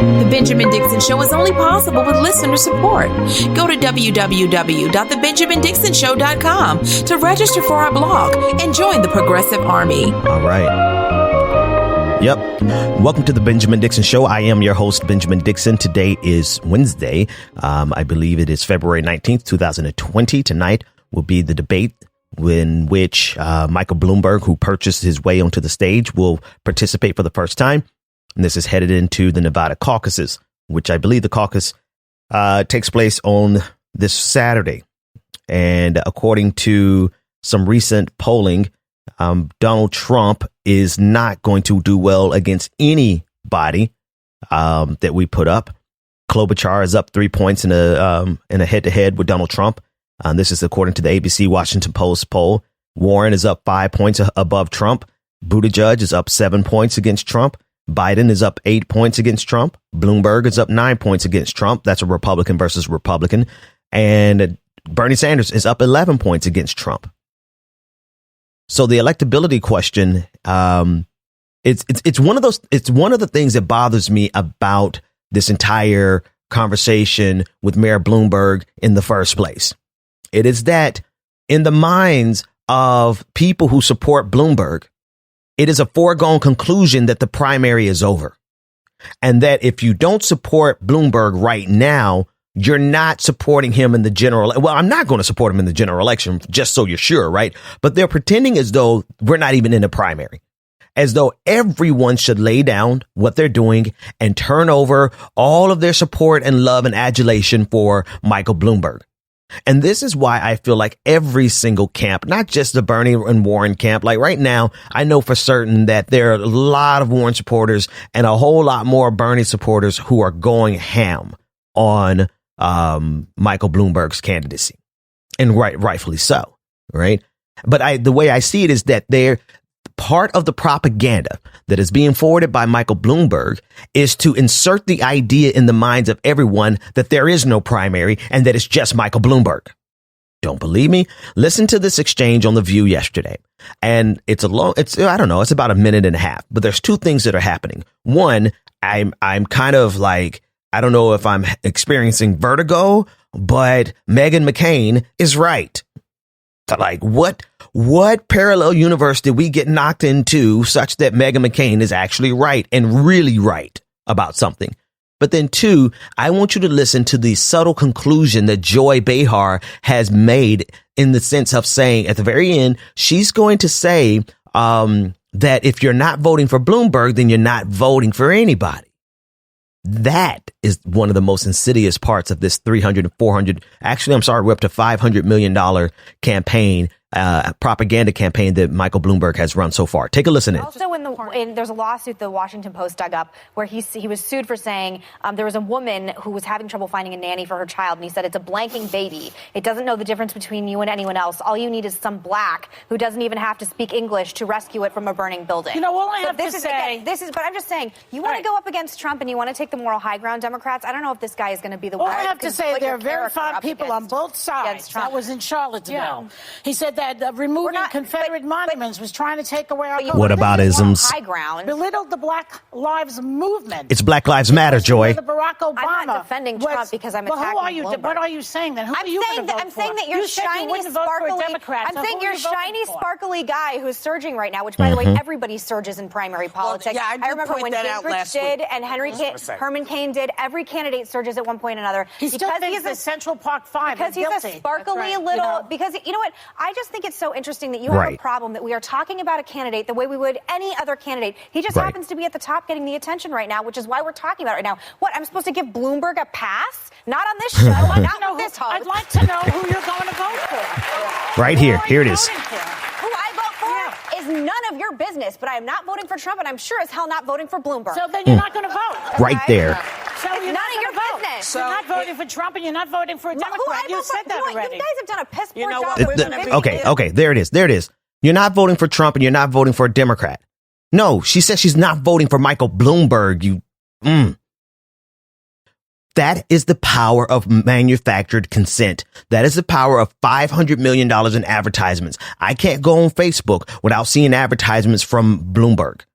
The Benjamin Dixon Show is only possible with listener support. Go to www.thebenjamindixonshow.com to register for our blog and join the Progressive Army. All right. Yep. Welcome to the Benjamin Dixon Show. I am your host, Benjamin Dixon. Today is Wednesday. I believe it is February 19th, 2020. Tonight will be the debate in which Michael Bloomberg, who purchased his way onto the stage, will participate for the first time. And this is headed into the Nevada caucuses, which I believe the caucus takes place on this Saturday. And according to some recent polling, Donald Trump is not going to do well against anybody that we put up. Klobuchar is up 3 points in a head-to-head with Donald Trump. This is according to the ABC Washington Post poll. Warren is up 5 points above Trump. Buttigieg is up 7 points against Trump. Biden is up 8 points against Trump. Bloomberg is up 9 points against Trump. That's a Republican versus Republican. And Bernie Sanders is up 11 points against Trump. So the electability question, it's one of the things that bothers me about this entire conversation with Mayor Bloomberg in the first place. It is that in the minds of people who support Bloomberg, it is a foregone conclusion that the primary is over, and that if you don't support Bloomberg right now, you're not supporting him in the general. Well, I'm not going to support him in the general election, just so you're sure, right? But they're pretending as though we're not even in the primary, as though everyone should lay down what they're doing and turn over all of their support and love and adulation for Michael Bloomberg. And this is why I feel like every single camp, not just the Bernie and Warren camp, like right now, I know for certain that there are a lot of Warren supporters and a whole lot more Bernie supporters who are going ham on Michael Bloomberg's candidacy, and rightfully so. Right. But the way I see it is that they're part of the propaganda that is being forwarded by Michael Bloomberg is to insert the idea in the minds of everyone that there is no primary and that it's just Michael Bloomberg. Don't believe me? Listen to this exchange on The View yesterday. And it's about a minute and a half. But there's two things that are happening. One, I'm kind of like, I don't know if I'm experiencing vertigo, but Meghan McCain is right. Like, what parallel universe did we get knocked into such that Meghan McCain is actually right and really right about something? But then two, I want you to listen to the subtle conclusion that Joy Behar has made, in the sense of saying at the very end, she's going to say that if you're not voting for Bloomberg, then you're not voting for anybody. That is one of the most insidious parts of this we're up to $500 million campaign, propaganda campaign that Michael Bloomberg has run so far. Take a listen in. Also, there's a lawsuit the Washington Post dug up where he was sued for saying there was a woman who was having trouble finding a nanny for her child, and he said it's a blanking baby. It doesn't know the difference between you and anyone else. All you need is some black who doesn't even have to speak English to rescue it from a burning building. You know, all I have to say... But I'm just saying, you want to go up against Trump and you want to take the moral high ground, Democrats? I don't know if this guy is going to be the one. All I have to say, there are very fine people on both sides. That was in Charlottesville. Yeah. He said that removing Confederate monuments was trying to take away our... Whataboutisms? High ground. Belittled the Black Lives Movement. It's Black Lives Matter, Joy. Barack Obama. I'm not defending Trump because I'm attacking Bloomberg. What are you saying then? I'm saying that you're shiny, sparkly guy who's surging right now, which, by the way, everybody surges in primary politics. Well, I remember when Gingrich did and Herman Cain did. Every candidate surges at one point or another. He still thinks the Central Park Five because he's a sparkly little... Because, you know what? I just think it's so interesting that you have a problem that we are talking about a candidate the way we would any other candidate. He just happens to be at the top getting the attention right now, which is why we're talking about it right now. What, I'm supposed to give Bloomberg a pass? Not on this show. Not with this host. I'd like to know who you're going to vote for. Right here. Here it is. Who I vote for is none of your business, but I am not voting for Trump, and I'm sure as hell not voting for Bloomberg. So then you're not going to vote. Right there. So you're none of your business. You're not voting for Trump, and you're not voting for a Democrat. You said that already. You guys have done a piss poor job. Okay. There it is. You're not voting for Trump, and you're not voting for a Democrat. No, she says she's not voting for Michael Bloomberg. That is the power of manufactured consent. That is the power of $500 million in advertisements. I can't go on Facebook without seeing advertisements from Bloomberg.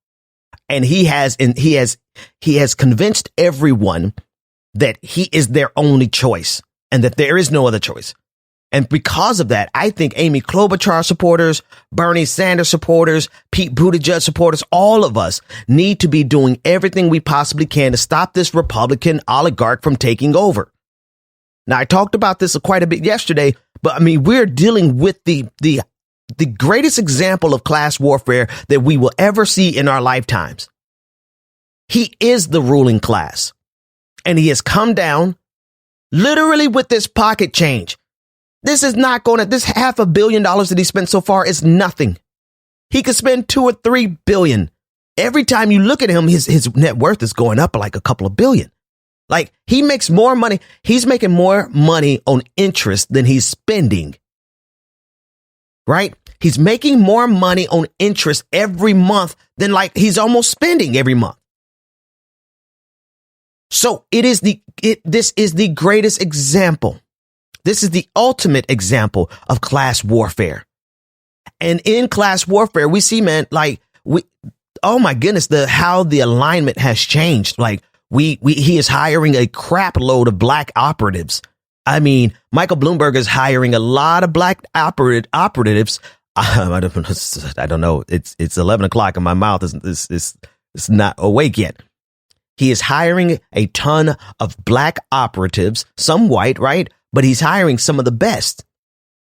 And he has convinced everyone that he is their only choice and that there is no other choice. And because of that, I think Amy Klobuchar supporters, Bernie Sanders supporters, Pete Buttigieg supporters, all of us need to be doing everything we possibly can to stop this Republican oligarch from taking over. Now, I talked about this quite a bit yesterday, but I mean, we're dealing with the greatest example of class warfare that we will ever see in our lifetimes. He is the ruling class, and he has come down literally with this pocket change. This is not going to, this $500 million that he spent so far is nothing. He could spend $2 or $3 billion. Every time you look at him, his net worth is going up like a couple of billion. Like, he makes more money. He's making more money on interest than he's spending. Right? He's making more money on interest every month than like he's almost spending every month. So this is the greatest example. This is the ultimate example of class warfare. And in class warfare, we see, man, like oh my goodness, how the alignment has changed. Like he is hiring a crap load of black operatives. I mean, Michael Bloomberg is hiring a lot of black operatives. I don't know. It's 11 o'clock and my mouth is not awake yet. He is hiring a ton of black operatives, some white, right? But he's hiring some of the best.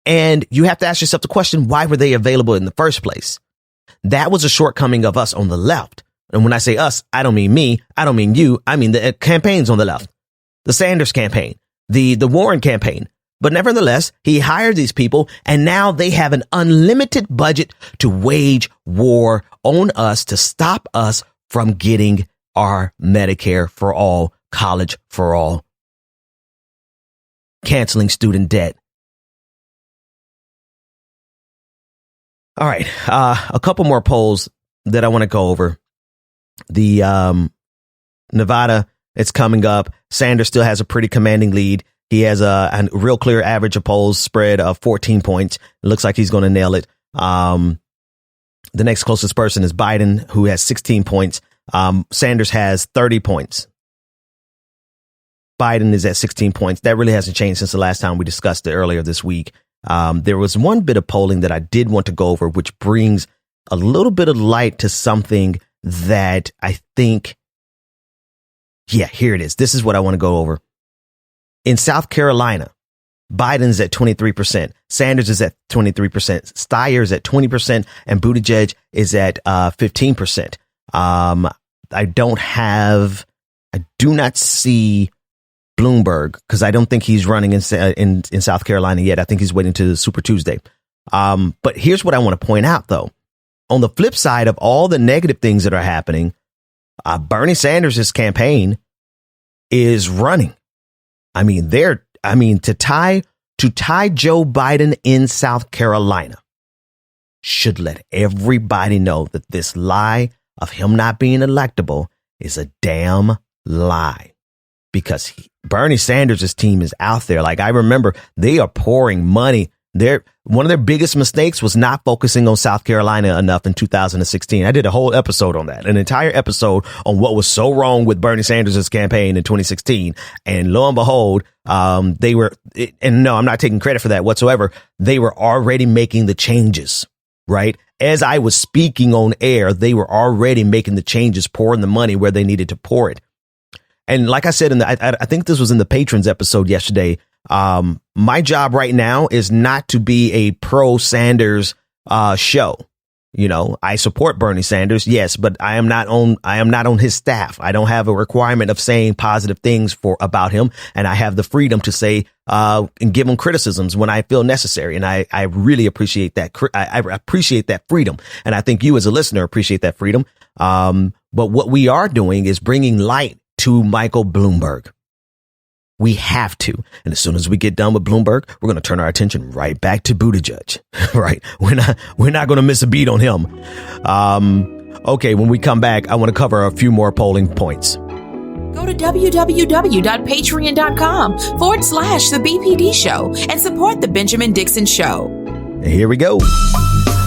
And you have to ask yourself the question, why were they available in the first place? That was a shortcoming of us on the left. And when I say us, I don't mean me. I don't mean you. I mean the campaigns on the left, the Sanders campaign, the Warren campaign. But nevertheless, he hired these people and now they have an unlimited budget to wage war on us, to stop us from getting our Medicare for all, college for all, canceling student debt. All right. A couple more polls that I want to go over. The Nevada, it's coming up. Sanders still has a pretty commanding lead. He has a real clear average of polls spread of 14 points. It looks like he's going to nail it. The next closest person is Biden, who has 16 points. Sanders has 30 points. Biden is at 16 points. That really hasn't changed since the last time we discussed it earlier this week. There was one bit of polling that I did want to go over, which brings a little bit of light to something that I think, yeah, here it is. This is what I want to go over. In South Carolina, Biden's at 23%. Sanders is at 23%. Steyer is at 20%. And Buttigieg is at 15%. I do not see Bloomberg because I don't think he's running in South Carolina yet. I think he's waiting to Super Tuesday. But here's what I want to point out, though. On the flip side of all the negative things that are happening, Bernie Sanders' campaign is running. I mean, to tie Joe Biden in South Carolina should let everybody know that this lie of him not being electable is a damn lie, because Bernie Sanders' team is out there. Like, I remember they are pouring money. One of their biggest mistakes was not focusing on South Carolina enough in 2016. I did a whole episode on that, an entire episode on what was so wrong with Bernie Sanders' campaign in 2016. And lo and behold, they were, and no, I'm not taking credit for that whatsoever. They were already making the changes, right? As I was speaking on air, they were already making the changes, pouring the money where they needed to pour it. And like I said, I think this was in the Patrons episode yesterday. My job right now is not to be a pro Sanders show. You know, I support Bernie Sanders, yes, but I am not on his staff. I don't have a requirement of saying positive things about him, and I have the freedom to say and give him criticisms when I feel necessary. And I really appreciate that. I appreciate that freedom, and I think you as a listener appreciate that freedom. But what we are doing is bringing light to Michael Bloomberg. We have to. And as soon as we get done with Bloomberg, we're going to turn our attention right back to Buttigieg. Right. We're not going to miss a beat on him. OK, when we come back, I want to cover a few more polling points. Go to www.patreon.com/the BPD show and support the Benjamin Dixon Show. Here we go.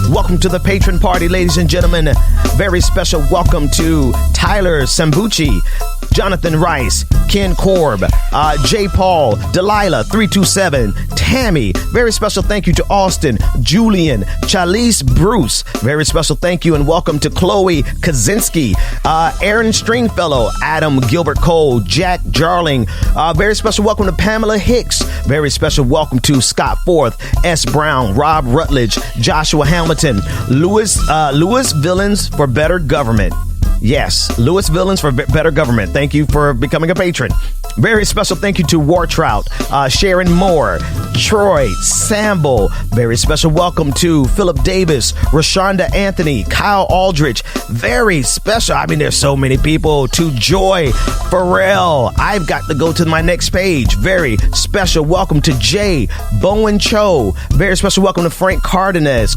Welcome to the patron party, ladies and gentlemen. Very special welcome to Tyler Sambucci, Jonathan Rice, Ken Korb, J. Paul, Delilah 327, Tammy. Very special thank you to Austin, Julian, Charlize Bruce. Very special thank you and welcome to Chloe Kaczynski, Aaron Stringfellow, Adam Gilbert Cole, Jack Jarling. Very special welcome to Pamela Hicks. Very special welcome to Scott Forth, S. Brown, Rob Rutledge, Joshua Hamilton, Lewis Villains for Better Government. Yes, Lewis Villains for Better Government. Thank you for becoming a patron. Very special thank you to War Trout, Sharon Moore, Troy Samble. Very special welcome to Philip Davis, Rashonda Anthony, Kyle Aldrich. Very special. I mean, there's so many people. To Joy Farrell. I've got to go to my next page. Very special welcome to Jay Bowen Cho. Very special welcome to Frank Cardenas.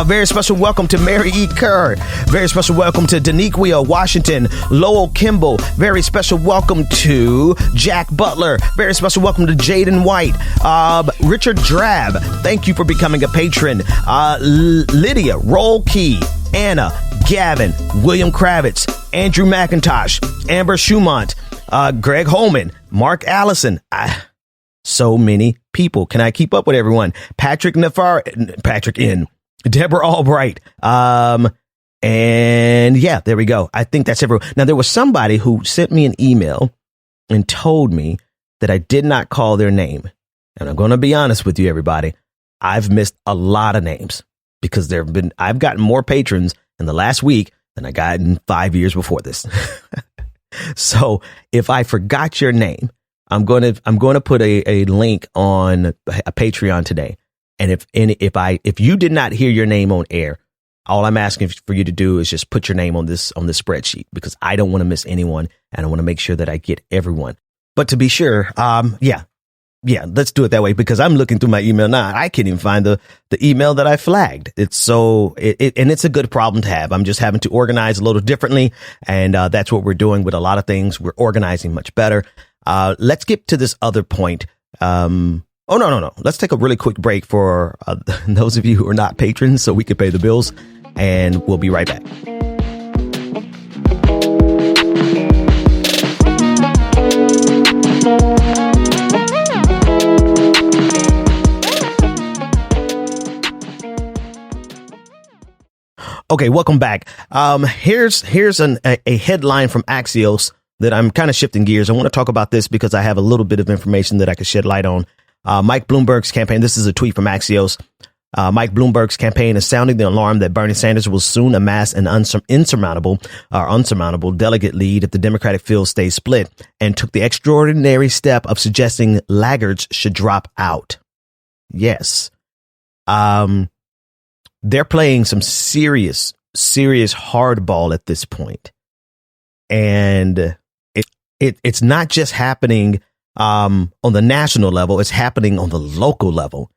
Very special welcome to Mary E. Kerr. Very special welcome to Daniquia Washington, Lowell Kimball. Very special welcome to Jack Butler. Very special welcome to Jaden White. Richard Drab, thank you for becoming a patron. Lydia Roll Key, Anna, Gavin, William Kravitz, Andrew McIntosh, Amber Schumont, Greg Holman, Mark Allison. So many people. Can I keep up with everyone? Patrick N. Deborah Albright. And yeah, there we go. I think that's everyone. Now, there was somebody who sent me an email and told me that I did not call their name. And I'm going to be honest with you, everybody. I've missed a lot of names because I've gotten more patrons in the last week than I got in 5 years before this. So if I forgot your name, I'm going to put a link on a Patreon today. And if you did not hear your name on air, all I'm asking for you to do is just put your name on this spreadsheet because I don't want to miss anyone and I want to make sure that I get everyone. But to be sure, yeah, let's do it that way because I'm looking through my email now. I can't even find the email that I flagged. It's so and it's a good problem to have. I'm just having to organize a little differently. And that's what we're doing with a lot of things. We're organizing much better. Let's get to this other point. Oh, no. Let's take a really quick break for those of you who are not patrons so we can pay the bills. And we'll be right back. Okay, welcome back. Here's a headline from Axios that I'm kind of shifting gears. I want to talk about this because I have a little bit of information that I could shed light on. Mike Bloomberg's campaign. This is a tweet from Axios. Mike Bloomberg's campaign is sounding the alarm that Bernie Sanders will soon amass an unsurmountable delegate lead if the Democratic field stays split, and took the extraordinary step of suggesting laggards should drop out. Yes. They're playing some serious hardball at this point. And it's not just happening on the national level, it's happening on the local level.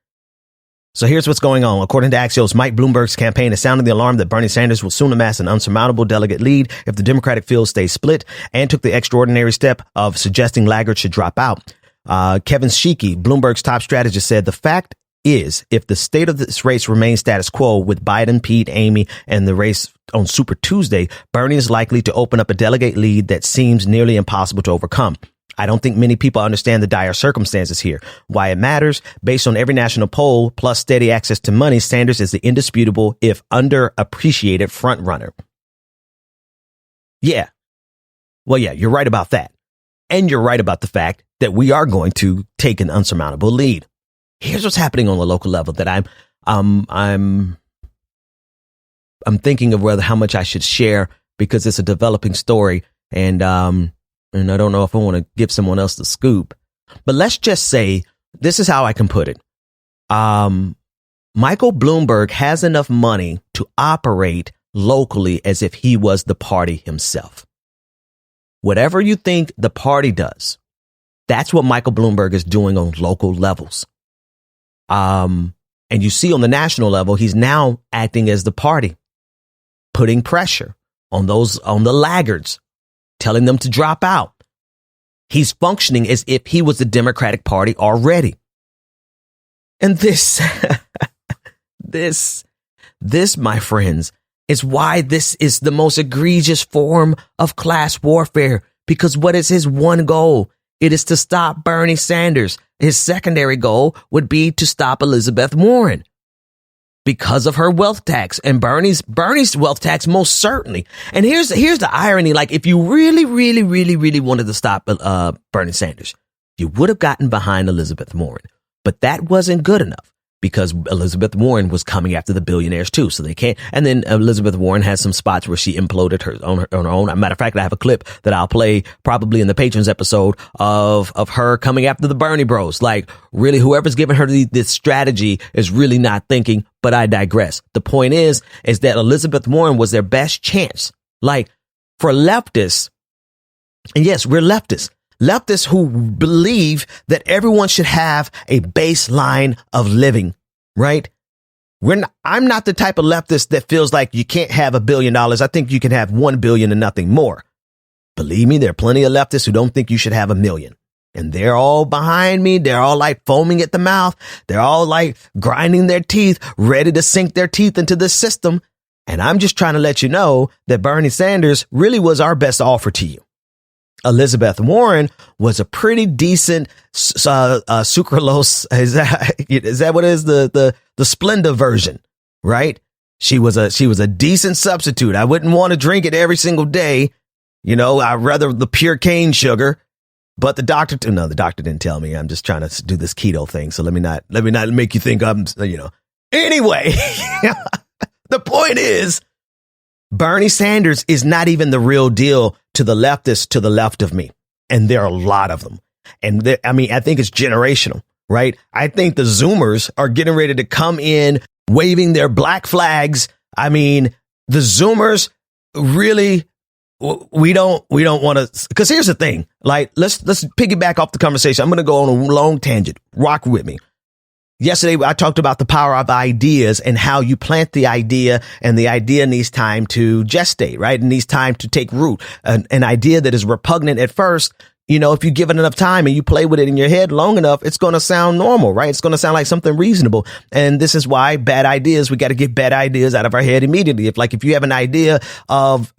So here's what's going on. According to Axios, Mike Bloomberg's campaign is sounding the alarm that Bernie Sanders will soon amass an unsurmountable delegate lead if the Democratic field stays split, and took the extraordinary step of suggesting laggards should drop out. Kevin Sheekey, Bloomberg's top strategist, said the fact is, if the state of this race remains status quo with Biden, Pete, Amy, and the race on Super Tuesday, Bernie is likely to open up a delegate lead that seems nearly impossible to overcome. I don't think many people understand the dire circumstances here. Why it matters, based on every national poll, plus steady access to money, Sanders is the indisputable, if underappreciated, frontrunner. Yeah. Well, yeah, you're right about that. And you're right about the fact that we are going to take an unsurmountable lead. Here's what's happening on the local level that I'm thinking of how much I should share because it's a developing story, and I don't know if I want to give someone else the scoop. But let's just say this is how I can put it. Michael Bloomberg has enough money to operate locally as if he was the party himself. Whatever you think the party does, that's what Michael Bloomberg is doing on local levels. And you see on the national level, he's now acting as the party, putting pressure on the laggards, telling them to drop out. He's functioning as if he was the Democratic Party already. And this This, my friends, is why this is the most egregious form of class warfare, because what is his one goal? It is to stop Bernie Sanders. His secondary goal would be to stop Elizabeth Warren because of her wealth tax, and Bernie's wealth tax most certainly. And here's the irony. Like, if you really wanted to stop Bernie Sanders, you would have gotten behind Elizabeth Warren. But that wasn't good enough, because Elizabeth Warren was coming after the billionaires too. So they can't. And then Elizabeth Warren has some spots where she imploded her on her own. As a matter of fact, I have a clip that I'll play probably in the Patrons episode of her coming after the Bernie bros. Like, really, whoever's giving her this strategy is really not thinking, but I digress. The point is that Elizabeth Warren was their best chance. Like, for leftists, and yes, we're leftists. Leftists who believe that everyone should have a baseline of living, right? I'm not the type of leftist that feels like you can't have $1 billion. I think you can have 1 billion and nothing more. Believe me, there are plenty of leftists who don't think you should have 1 million. And they're all behind me. They're all like foaming at the mouth. They're all like grinding their teeth, ready to sink their teeth into this system. And I'm just trying to let you know that Bernie Sanders really was our best offer to you. Elizabeth Warren was a pretty decent sucralose. Is that what it is? The Splenda version, right? She was a decent substitute. I wouldn't want to drink it every single day. You know, I'd rather the pure cane sugar. But the doctor didn't tell me. I'm just trying to do this keto thing. So let me not make you think I'm, Anyway, the point is, Bernie Sanders is not even the real deal to the leftists to the left of me. And there are a lot of them. And I think it's generational, right? I think the Zoomers are getting ready to come in waving their black flags. I mean, the Zoomers really, we don't want to, because here's the thing, like, let's piggyback off the conversation. I'm going to go on a long tangent. Rock with me. Yesterday, I talked about the power of ideas and how you plant the idea, and the idea needs time to gestate, right? It needs time to take root. An idea that is repugnant at first, if you give it enough time and you play with it in your head long enough, it's going to sound normal, right? It's going to sound like something reasonable. And this is why bad ideas, we got to get bad ideas out of our head immediately. If you have an idea of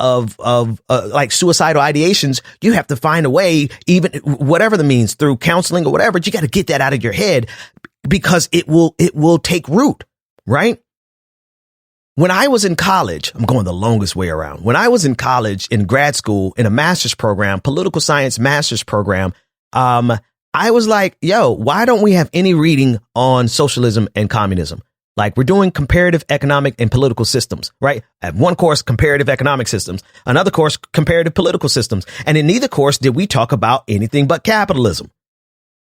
like suicidal ideations, you have to find a way, even whatever the means, through counseling or whatever, you got to get that out of your head, because it will take root, right? When I was in college, I'm going the longest way around. When I was in college, in grad school, in a master's program, political science master's program, I was like, yo, why don't we have any reading on socialism and communism? Like, we're doing comparative economic and political systems, right? At one course, comparative economic systems, another course, comparative political systems. And in neither course did we talk about anything but capitalism.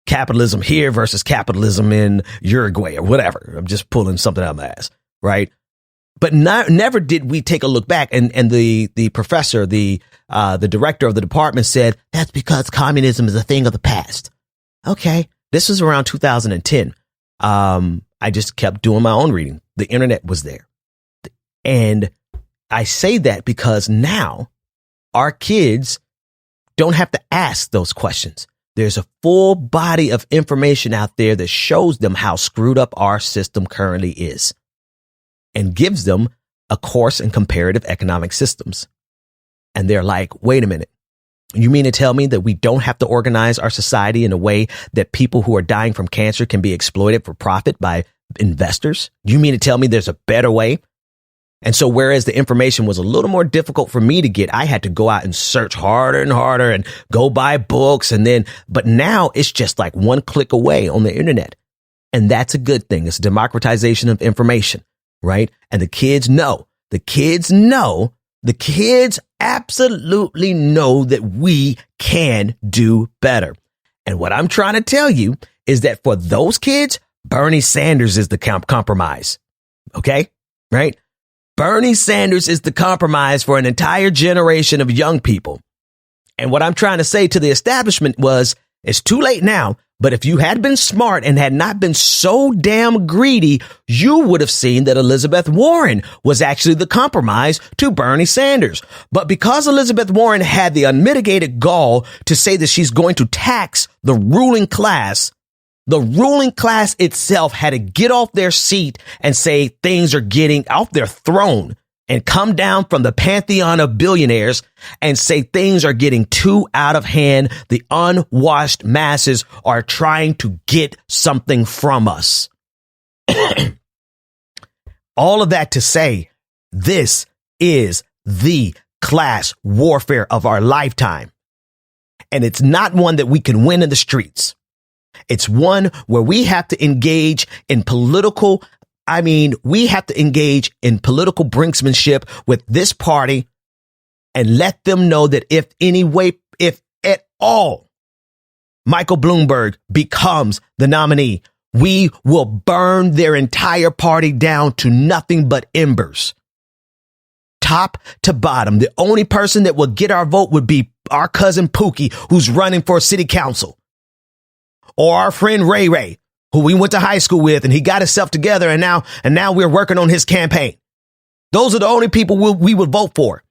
Capitalism here versus capitalism in Uruguay or whatever. I'm just pulling something out of my ass, right? But never did we take a look back. And the professor, the director of the department said, that's because communism is a thing of the past. Okay. This was around 2010. I just kept doing my own reading. The internet was there. And I say that because now our kids don't have to ask those questions. There's a full body of information out there that shows them how screwed up our system currently is, and gives them a course in comparative economic systems. And they're like, wait a minute. You mean to tell me that we don't have to organize our society in a way that people who are dying from cancer can be exploited for profit by investors? You mean to tell me there's a better way? And so whereas the information was a little more difficult for me to get, I had to go out and search harder and harder and go buy books. But now it's just like one click away on the internet. And that's a good thing. It's a democratization of information, right? And the kids absolutely know that we can do better. And what I'm trying to tell you is that for those kids, Bernie Sanders is the compromise. Okay, right? Bernie Sanders is the compromise for an entire generation of young people. And what I'm trying to say to the establishment was, it's too late now, but if you had been smart and had not been so damn greedy, you would have seen that Elizabeth Warren was actually the compromise to Bernie Sanders. But because Elizabeth Warren had the unmitigated gall to say that she's going to tax the ruling class, The ruling class itself had to get off their seat and say things are getting off their throne and come down from the pantheon of billionaires and say things are getting too out of hand. The unwashed masses are trying to get something from us. All of that to say, this is the class warfare of our lifetime. And it's not one that we can win in the streets. It's one where we have to engage in political brinksmanship with this party and let them know that if at all, Michael Bloomberg becomes the nominee, we will burn their entire party down to nothing but embers. Top to bottom. The only person that will get our vote would be our cousin Pookie, who's running for city council. Or our friend Ray Ray, who we went to high school with, and he got himself together, and now we're working on his campaign. Those are the only people we would vote for.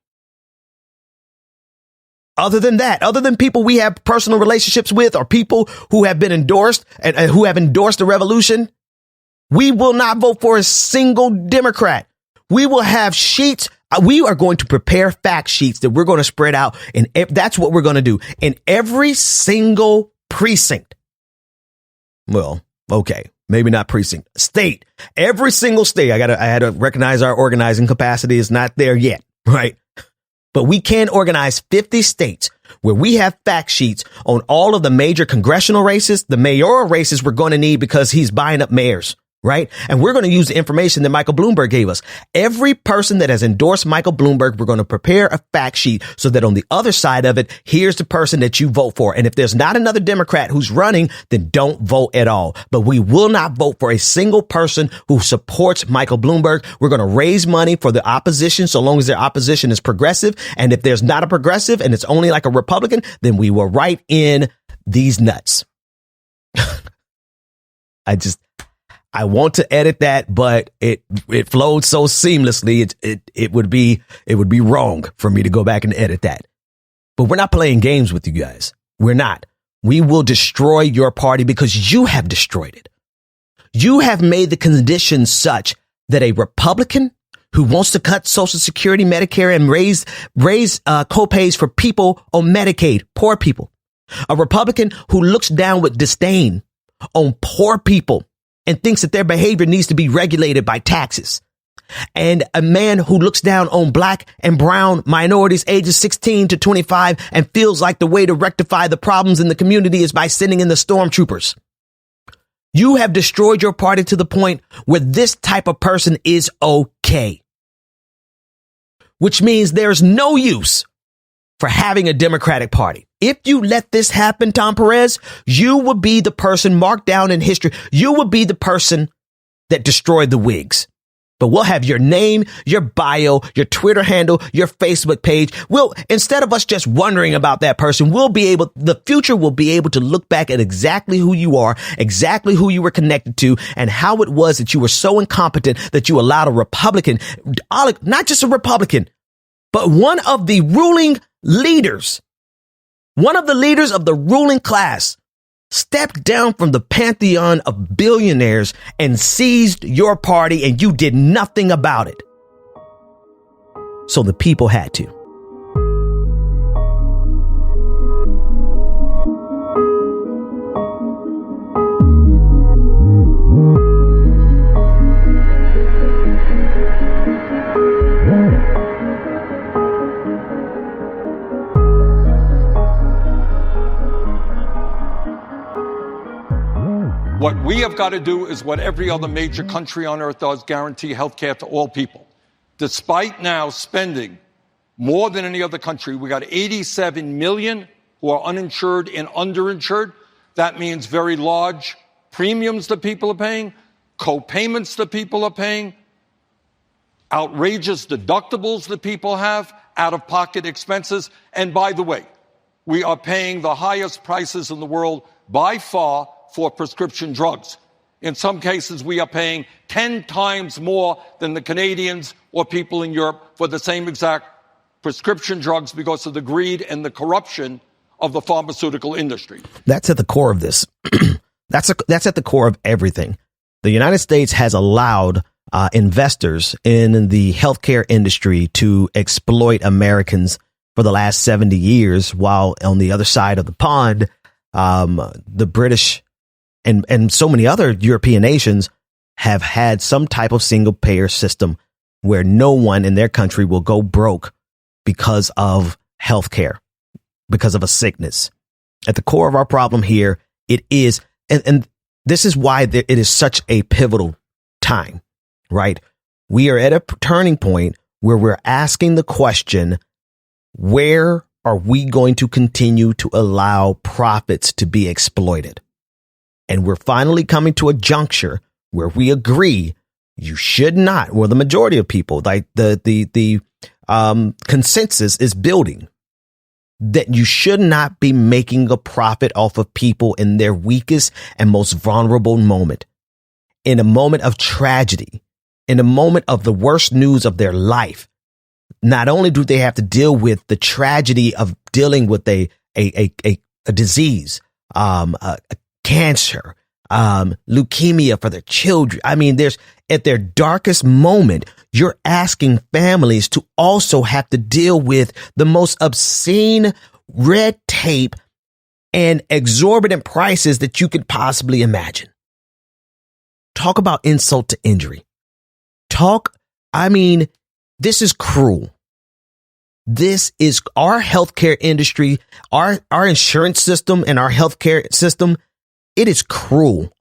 Other than that, other than people we have personal relationships with, or people who have been endorsed and who have endorsed the revolution, we will not vote for a single Democrat. We will have sheets. We are going to prepare fact sheets that we're going to spread out, and that's what we're going to do in every single precinct. Well, okay, maybe not precinct, state, every single state. I had to recognize our organizing capacity is not there yet, right? But we can organize 50 states where we have fact sheets on all of the major congressional races, the mayoral races we're going to need because he's buying up mayors. Right. And we're going to use the information that Michael Bloomberg gave us. Every person that has endorsed Michael Bloomberg, we're going to prepare a fact sheet so that on the other side of it, here's the person that you vote for. And if there's not another Democrat who's running, then don't vote at all. But we will not vote for a single person who supports Michael Bloomberg. We're going to raise money for the opposition so long as their opposition is progressive. And if there's not a progressive and it's only like a Republican, then we will write in these nuts. I want to edit that, but it flowed so seamlessly. It would be wrong for me to go back and edit that. But we're not playing games with you guys. We're not. We will destroy your party because you have destroyed it. You have made the conditions such that a Republican who wants to cut Social Security, Medicare, and raise copays for people on Medicaid, poor people, a Republican who looks down with disdain on poor people and thinks that their behavior needs to be regulated by taxes. And a man who looks down on black and brown minorities ages 16 to 25 and feels like the way to rectify the problems in the community is by sending in the stormtroopers. You have destroyed your party to the point where this type of person is okay. Which means there's no use for having a Democratic Party. If you let this happen, Tom Perez, you will be the person marked down in history. You will be the person that destroyed the Whigs. But we'll have your name, your bio, your Twitter handle, your Facebook page. Instead of us just wondering about that person, the future will be able to look back at exactly who you are, exactly who you were connected to, and how it was that you were so incompetent that you allowed a Republican, not just a Republican, but one of the ruling leaders, one of the leaders of the ruling class, stepped down from the pantheon of billionaires and seized your party, and you did nothing about it. So the people had to. What we have got to do is what every other major country on earth does, guarantee health care to all people. Despite now spending more than any other country, we got 87 million who are uninsured and underinsured. That means very large premiums that people are paying, co-payments that people are paying, outrageous deductibles that people have, out-of-pocket expenses. And by the way, we are paying the highest prices in the world by far for prescription drugs. In some cases, we are paying 10 times more than the Canadians or people in Europe for the same exact prescription drugs because of the greed and the corruption of the pharmaceutical industry. That's at the core of this. That's at the core of everything. The United States has allowed investors in the healthcare industry to exploit Americans for the last 70 years, while on the other side of the pond, the British and so many other European nations have had some type of single payer system where no one in their country will go broke because of healthcare, because of a sickness. At the core of our problem here, it is, and this is why it is such a pivotal time, right? We are at a turning point where we're asking the question, where are we going to continue to allow profits to be exploited? And we're finally coming to a juncture where we agree you should not, well, the majority of people, like the consensus is building that you should not be making a profit off of people in their weakest and most vulnerable moment, in a moment of tragedy, in a moment of the worst news of their life. Not only do they have to deal with the tragedy of dealing with a disease, a cancer, leukemia for their children. I mean, there's at their darkest moment, you're asking families to also have to deal with the most obscene red tape and exorbitant prices that you could possibly imagine. Talk about insult to injury. This is cruel. This is our healthcare industry, our insurance system and our healthcare system. It is cruel.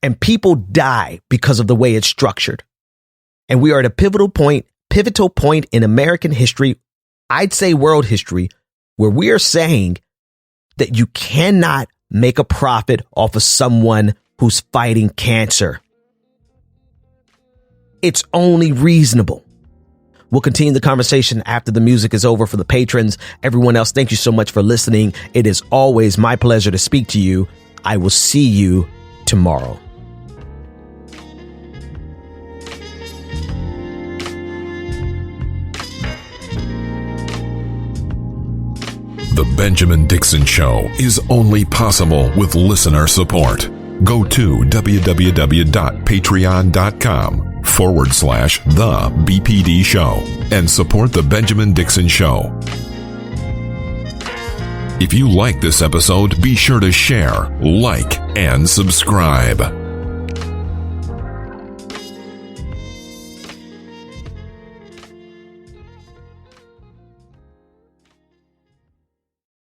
And people die because of the way it's structured. And we are at a pivotal point in American history, I'd say world history, where we are saying that you cannot make a profit off of someone who's fighting cancer. It's only reasonable. We'll continue the conversation after the music is over. For the patrons, everyone else, thank you so much for listening. It is always my pleasure to speak to you. I will see you tomorrow. The Benjamin Dixon Show is only possible with listener support. Go to www.patreon.com/The BPD Show and support The Benjamin Dixon Show. If you like this episode, be sure to share, like, and subscribe.